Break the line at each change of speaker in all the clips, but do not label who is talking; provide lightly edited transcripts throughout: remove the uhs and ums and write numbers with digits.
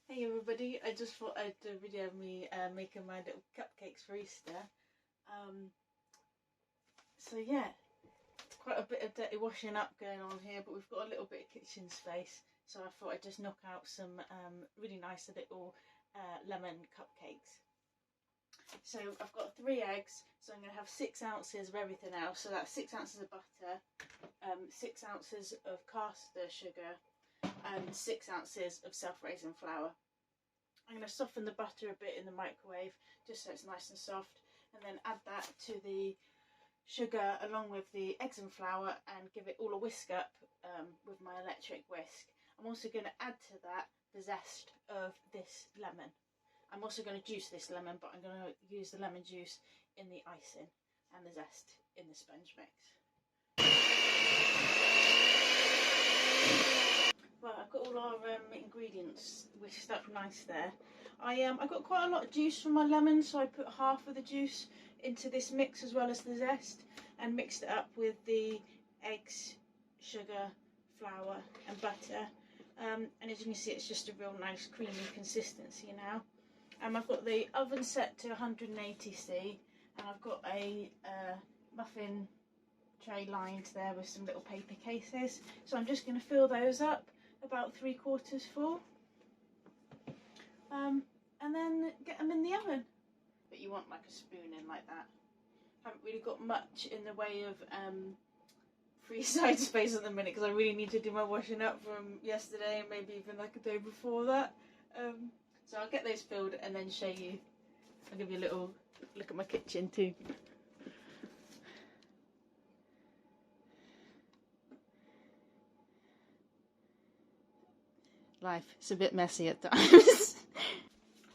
Hey everybody, I just thought I'd do a video of me making my little cupcakes for Easter. So yeah, quite a bit of dirty washing up going on here, but we've got a little bit of kitchen space, so I thought I'd just knock out some really nice little lemon cupcakes. So I've got 3 eggs, so I'm going to have 6 ounces of everything else, so that's 6 ounces of butter, 6 ounces of caster sugar, and 6 ounces of self-raising flour. I'm going to soften the butter a bit in the microwave just so it's nice and soft, and then add that to the sugar along with the eggs and flour and give it all a whisk up with my electric whisk. I'm also going to add to that the zest of this lemon. I'm also going to juice this lemon, but I'm going to use the lemon juice in the icing and the zest in the sponge mix. Well, I've got all our ingredients whisked up nice there. I got quite a lot of juice from my lemon, so I put half of the juice into this mix as well as the zest and mixed it up with the eggs, sugar, flour and butter. And as you can see, it's just a real nice creamy consistency now. I've got the oven set to 180°, and I've got a muffin tray lined there with some little paper cases. So I'm just going to fill those up about 3/4 full, and then get them in the oven. But you want like a spoon in like that. Haven't really got much in the way of free side space at the minute because I really need to do my washing up from yesterday and maybe even like a day before that. So I'll get those filled and then show you. I'll give you a little look at my kitchen too. Life, it's a bit messy at times.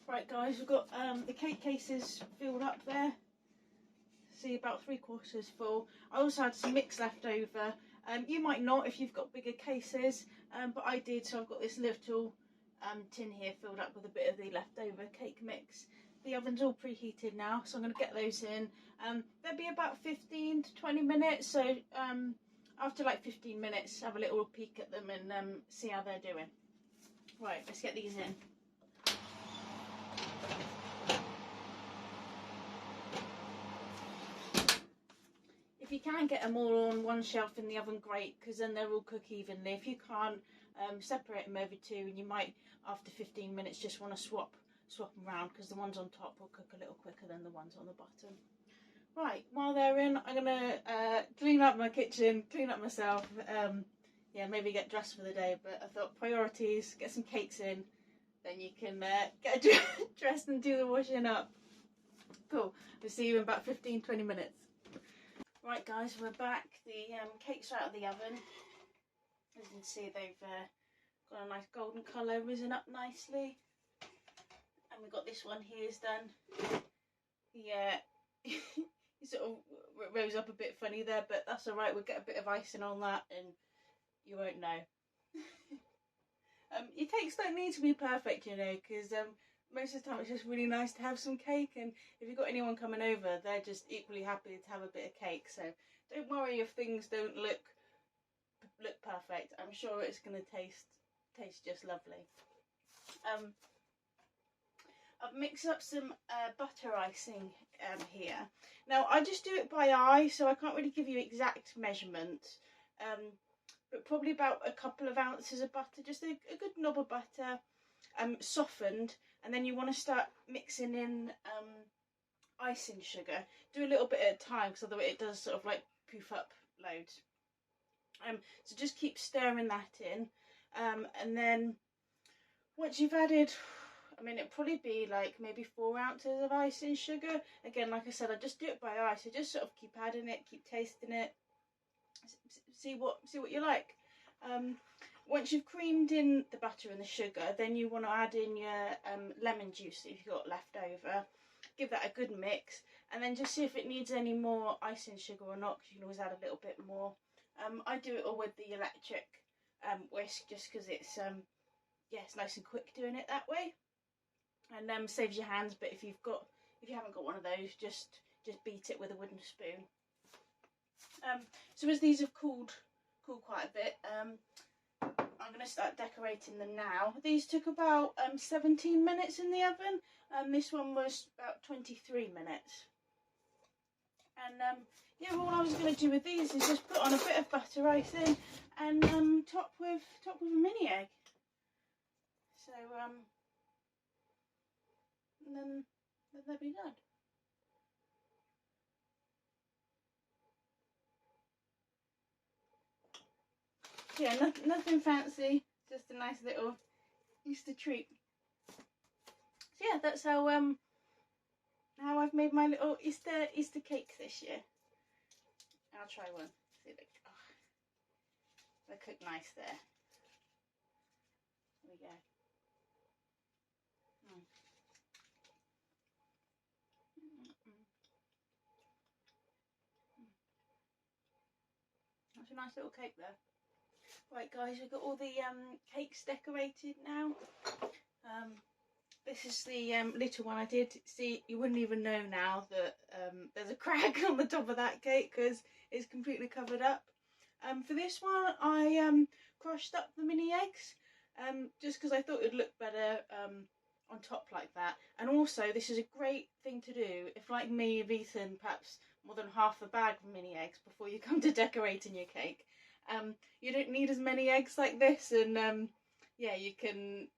Right guys, we've got the cake cases filled up there. See, about 3/4 full. I also had some mix left over. You might not if you've got bigger cases, but I did, so I've got this little tin here filled up with a bit of the leftover cake mix. The oven's all preheated now, so I'm going to get those in. They'll be about 15 to 20 minutes, so after like 15 minutes, have a little peek at them and see how they're doing. Right, let's get these in. If you can get them all on one shelf in the oven, great, because then they'll all cook evenly. If you can't, separate them over 2, and you might, after 15 minutes, just want to swap them around, because the ones on top will cook a little quicker than the ones on the bottom. Right, while they're in, I'm going to clean up my kitchen, clean up myself, yeah, maybe get dressed for the day, but I thought priorities, get some cakes in, then you can get dressed and do the washing up. Cool, we'll see you in about 15-20 minutes. Right guys, we're back. The cakes are out of the oven. As you can see, they've got a nice golden colour, risen up nicely. And we've got this one here is done. Yeah, he sort of rose up a bit funny there, but that's alright, we'll get a bit of icing on that and you won't know. Your cakes don't need to be perfect, you know, because most of the time it's just really nice to have some cake, and if you've got anyone coming over, they're just equally happy to have a bit of cake, so don't worry if things don't look perfect. I'm sure it's going to taste just lovely. I've mixed up some butter icing here. Now I just do it by eye, so I can't really give you exact measurements, but probably about a couple of ounces of butter, just a good knob of butter, softened, and then you want to start mixing in icing sugar. Do a little bit at a time, because otherwise it does sort of like poof up loads. So just keep stirring that in, and then once you've added, I mean, it'd probably be like maybe 4 ounces of icing sugar. Again, like I said, I just do it by eye, so just sort of keep adding it, keep tasting it, see what you like. Once you've creamed in the butter and the sugar, then you want to add in your lemon juice that you've got left over. Give that a good mix, and then just see if it needs any more icing sugar or not, because you can always add a little bit more. I do it all with the electric whisk, just because it's yeah, it's nice and quick doing it that way, and saves your hands. But if you haven't got one of those, just beat it with a wooden spoon. So as these have cooled quite a bit, I'm I'm going to start decorating them now. These took about 17 minutes in the oven, and this one was about 23 minutes. And yeah, all I was going to do with these is just put on a bit of butter icing and top with a mini egg. So and then they'll be done. Yeah, nothing fancy, just a nice little Easter treat. So yeah, that's how I've made my little Easter cakes this year. I'll try one. See, they cook nice there. There we go. That's a nice little cake there. Right guys, we've got all the cakes decorated now. This is the little one I did. See, you wouldn't even know now that there's a crack on the top of that cake because it's completely covered up. For this one I crushed up the mini eggs just because I thought it would look better on top like that. And also this is a great thing to do if, like me, you've eaten perhaps more than half a bag of mini eggs before you come to decorating your cake. You don't need as many eggs like this, and yeah, you can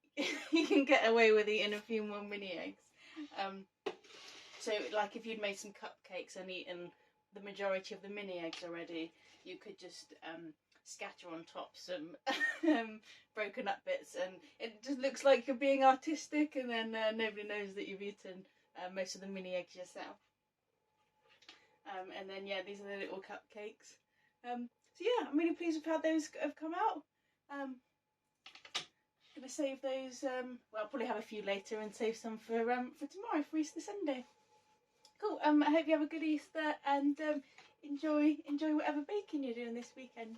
you can get away with eating a few more mini eggs. So like if you'd made some cupcakes and eaten the majority of the mini eggs already, you could just scatter on top some broken up bits, and it just looks like you're being artistic, and then nobody knows that you've eaten most of the mini eggs yourself. And then yeah, these are the little cupcakes. So yeah, I'm really pleased with how those have come out. Gonna save those. Well, I'll probably have a few later and save some for tomorrow, for Easter Sunday. Cool. I hope you have a good Easter and enjoy whatever baking you're doing this weekend.